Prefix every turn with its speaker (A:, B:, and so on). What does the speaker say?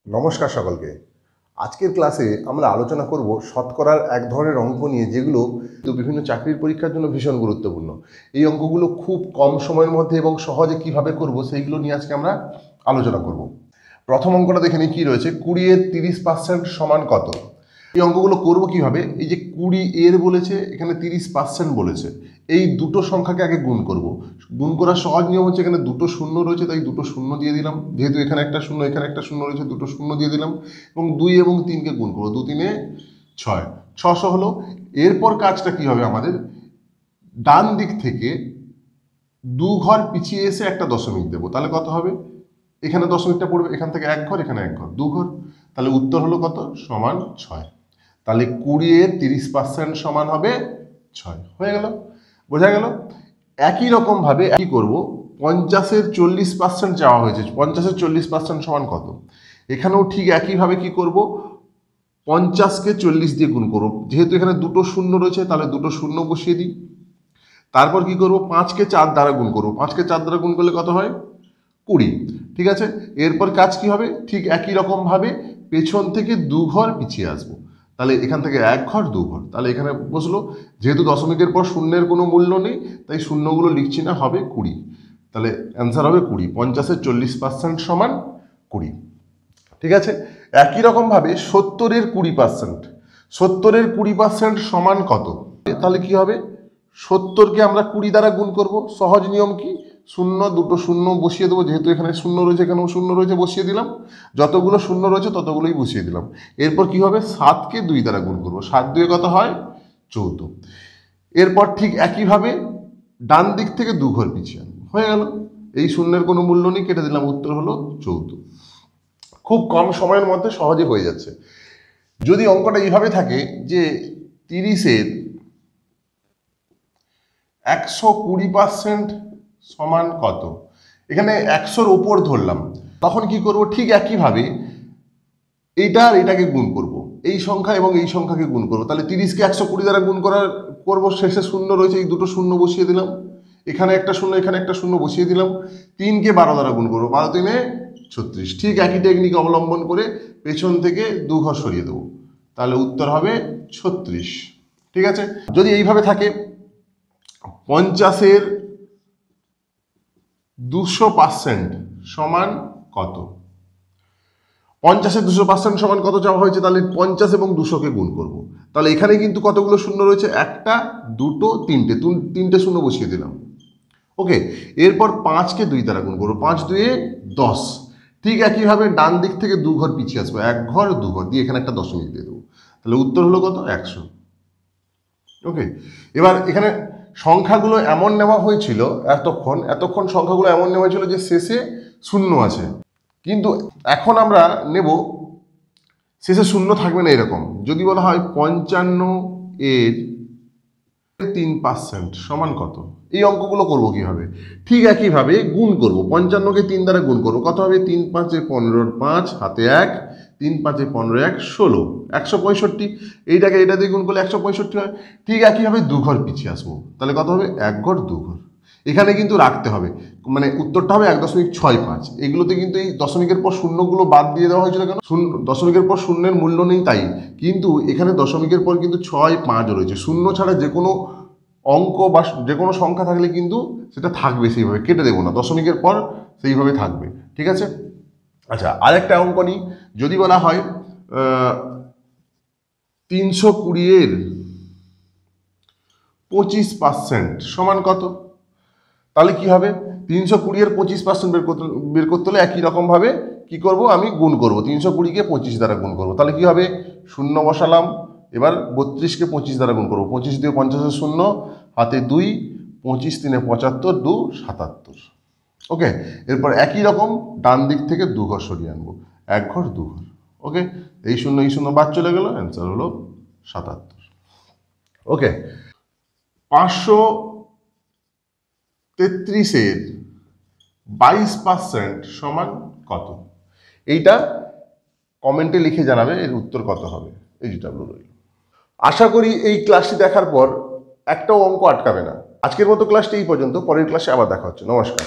A: নমস্কার সকলকে। আজকের ক্লাসে আমরা আলোচনা করব শতকরার এক ধরনের অঙ্ক নিয়ে, যেগুলো বিভিন্ন চাকরির পরীক্ষার জন্য ভীষণ গুরুত্বপূর্ণ। এই অঙ্কগুলো খুব কম সময়ের মধ্যে এবং সহজে কিভাবে করব সেইগুলো নিয়ে আজকে আমরা আলোচনা করব। প্রথম অঙ্কটা দেখে নিই কি রয়েছে। 20 এর 30% সমান কত? এই অঙ্কগুলো করব কিভাবে? এই যে 20 এর বলেছে, এখানে 30% বলেছে, এই দুটো সংখ্যাকে আগে গুণ করব। গুণ করার সহজ নিয়ম হচ্ছে, এখানে দুটো শূন্য রয়েছে তাই দুটো শূন্য দিয়ে দিলাম, যেহেতু এখানে একটা শূন্য এখানে একটা শূন্য রয়েছে দুটো শূন্য দিয়ে দিলাম, এবং 2 এবং 3কে গুণ করবো। 2 3 6, 600 হলো। এরপর কাজটা কি হবে আমাদের? ডান দিক থেকে দু ঘর পিছিয়ে এসে একটা দশমিক দেবো, তাহলে কত হবে? এখানে দশমিকটা পড়বে, এখান থেকে এক ঘর, এখানে এক ঘর, দু ঘর, তাহলে উত্তর হলো কত? সমান 6। তাহলে 20 এর 30% সমান হবে 6। হয়ে গেল, বোঝা গেল। একই রকম ভাবে কি করব, 50 এর 40% চাওয়া হয়েছে। 50 এর 40% সমান কত? এখানেও ঠিক একইভাবে কি করব, 50কে 40 দিয়ে গুণ করব। যেহেতু এখানে দুটো শূন্য রয়েছে তাহলে দুটো শূন্য বসিয়ে দিই। তারপর কি করব, 5কে 4 দ্বারা গুণ করব। 5কে 4 দ্বারা গুণ করলে কত হয়? 20। ঠিক আছে, এরপর কাজ কি হবে? ঠিক একই রকম ভাবে পেছন থেকে দু ঘর পিছিয়ে আসবো। তাহলে এখান থেকে এক ঘর, দু ঘর, তাহলে এখানে বসলো। যেহেতু দশমিকের পর শূন্যের কোনো মূল্য নেই তাই শূন্যগুলো লিখছি না, হবে 20। তাহলে অ্যান্সার হবে 20। 50 এর 40% সমান 20। ঠিক আছে, একই রকম ভাবে 70 এর 20%, 70 এর 20% সমান কত? তাহলে কি হবে? 70কে আমরা 20 দ্বারা গুণ করব। সহজ নিয়ম কি, শূন্য, দুটো শূন্য বসিয়ে দেবো, যেহেতু এখানে শূন্য রয়েছে এখানেও শূন্য রয়েছে, বসিয়ে দিলাম। যতগুলো শূন্য রয়েছে ততগুলোই বসিয়ে দিলাম। এরপর কি হবে, 7কে 2 দ্বারা গুণ করবো। 7 2 কত হয়? 14। এরপর ঠিক একইভাবে ডান দিক থেকে দু ঘর পিছিয়ে আনবো। হয়ে গেল, এই শূন্যের কোনো মূল্য নেই, কেটে দিলাম, উত্তর হলো 14। খুব কম সময়ের মধ্যে সহজে হয়ে যাচ্ছে। যদি অঙ্কটা এইভাবে থাকে যে 30-এর 120% সমান কত? এখানে 100-র ওপর ধরলাম, তখন কি করব, ঠিক একইভাবে এইটা আর এটাকে গুণ করব, এই সংখ্যা এবং এই সংখ্যাকে গুণ করব। তাহলে 30কে 120 দ্বারা গুণ করব। শেষে শূন্য রয়েছে, এই দুটো শূন্য বসিয়ে দিলাম, এখানে একটা শূন্য এখানে একটা শূন্য বসিয়ে দিলাম। 3কে 12 দ্বারা গুণ করবো, 12 3 36। ঠিক একই টেকনিক অবলম্বন করে পেছন থেকে দু ঘর সরিয়ে দেবো, তাহলে উত্তর হবে 36। ঠিক আছে, যদি এইভাবে থাকে 50-এর 200% সমান কত? 50-এর 200% সমান কত চাওয়া হয়েছে? তাহলে 50 এবং 200কে গুণ করব। তাহলে এখানে কিন্তু কতগুলো শূন্য রয়েছে? একটা, দুটো, তিনটে, তিনটে শূন্য বসিয়ে দিলাম। ওকে, এরপর 5কে 2 দ্বারা গুণ করবো। 5 2 10। ঠিক একইভাবে ডান দিক থেকে দু ঘর পিছিয়ে আসবো, এক ঘর, দু ঘর দিয়ে এখানে একটা দশমিক দিয়ে দেবো। তাহলে উত্তর হলো কত? 100। ওকে, এবার এখানে সংখ্যাগুলো এমন নেওয়া হয়েছিল, এতক্ষণ সংখ্যাগুলো এমন নেওয়া হয়েছিল যে শেষে শূন্য আছে, কিন্তু এখন আমরা নেব শেষে শূন্য থাকবে না এরকম। যদি বলা হয় 55-এর 3% সমান কত? এই অঙ্কগুলো করবো কিভাবে? ঠিক একইভাবে গুণ করব। 55কে 3 দ্বারা গুণ করবো, কত হবে? 3 5 15, 5 হাতে 1, 3 5 15 1 16, 165। এইটাকে এটা দিয়ে গুণ করলে 165 হয়। ঠিক একইভাবে দু ঘর পিছিয়ে আসবো, তাহলে কত হবে? এক ঘর, দু ঘর। এখানে কিন্তু রাখতে হবে, মানে উত্তরটা হবে 1.65। এগুলোতে কিন্তু এই দশমিকের পর শূন্যগুলো বাদ দিয়ে দেওয়া হয়েছিল কেন? দশমিকের পর শূন্যের মূল্য নেই তাই, কিন্তু এখানে দশমিকের পর কিন্তু 6 5 রয়েছে। শূন্য ছাড়া যে কোনো অঙ্ক বা যে কোনো সংখ্যা থাকলে কিন্তু সেটা থাকবে, সেইভাবে কেটে দেবো না, দশমিকের পর সেইভাবে থাকবে। ঠিক আছে, আচ্ছা আরেকটা অঙ্ক নিই। যদি বলা হয় 320-এর 25% সমান কত? তাহলে কি হবে? 320-এর 25% বের করতে হলে একই রকম ভাবে কি করব, আমি গুণ করব। 320-কে 25 দ্বারা গুণ করব, তাহলে কি হবে? শূন্য বসালাম, এবার 32-কে 25 দ্বারা গুণ করবো। 25 দিয়ে 50-এর শূন্য, হাতে 2, 25 3 75, 2 77। ওকে, এরপর একই রকম ডান দিক থেকে দু ঘর সরিয়ে আনবো, এক ঘর, দু ঘর। ওকে, এই শূন্য বাদ চলে গেল, অ্যান্সার হলো 77। ওকে, 533-এর 22% সমান কত? এইটা কমেন্টে লিখে জানাবে এর উত্তর কত হবে। এই যেটা রইল। আশা করি এই ক্লাসটি দেখার পর একটাও অঙ্ক আটকাবে না। আজকের মতো ক্লাসটি এই পর্যন্ত, পরের ক্লাসে আবার দেখা হচ্ছে। নমস্কার।